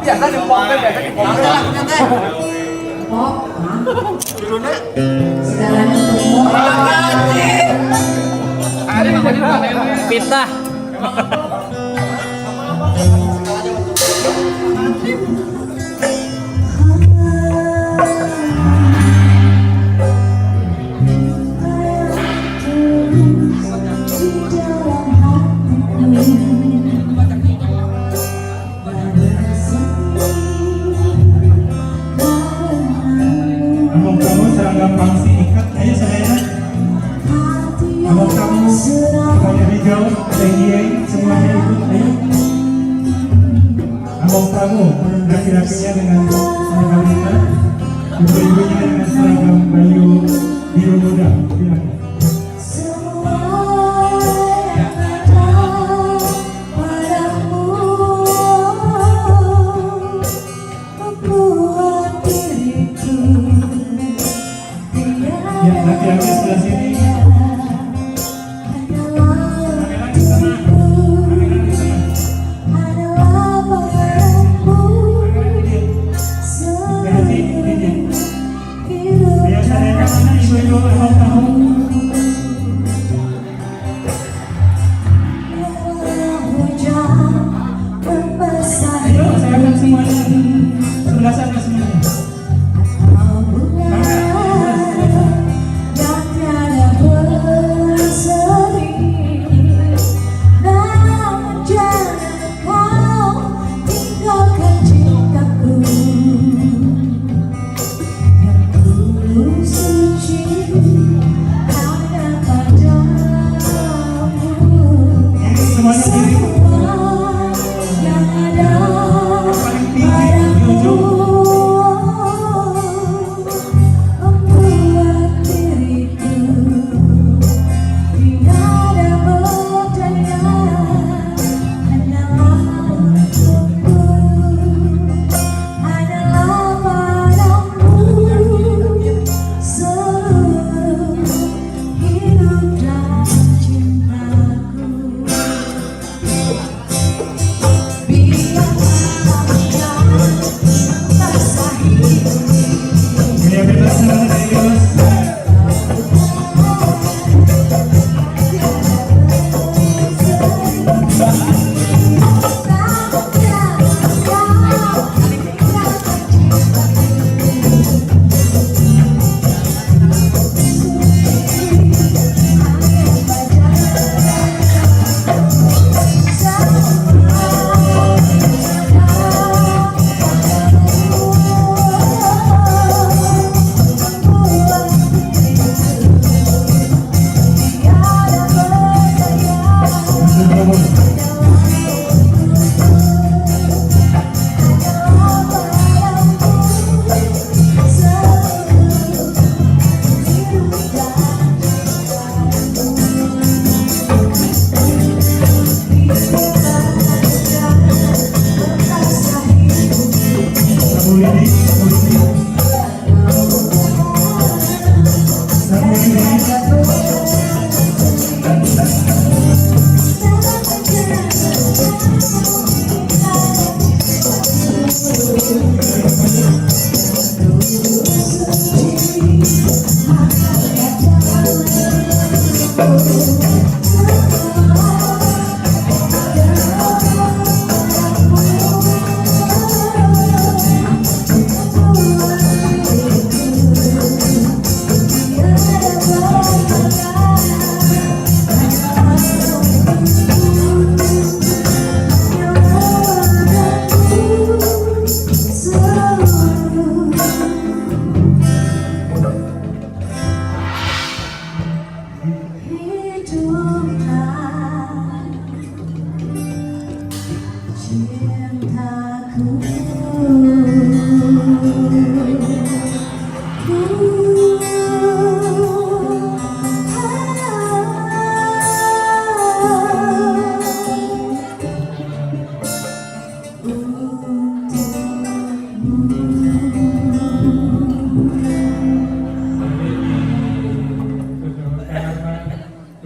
Biasa dipongkel, biasa dipongkel. Pop, segalanya umum. Pitah. Abang kamu seragam pangsi ikat ayo saya. Abang kamu pakai hijau, ada hieng, semuanya ikut ayo. Abang kamu laki-lakinya dengan seragam ikat, ibu-ibunya dengan seragam baju biru muda. Silakan. Ya, laki-laki sebelah sini. Laki-laki sana. Laki-laki sana. Laki-laki ini. Ayo saya ke mana ibu-ibu abang kamu? Ayo saya akan semuanya. Sebelah sana semuanya. Semuanya diri. Paling tinggi di ujung. Ini bebas semuanya dari bebas.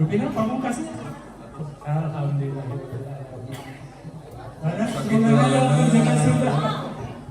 Rupina pamungkasnya. Alhamdulillah. Semoga Allah kerjakan sudah.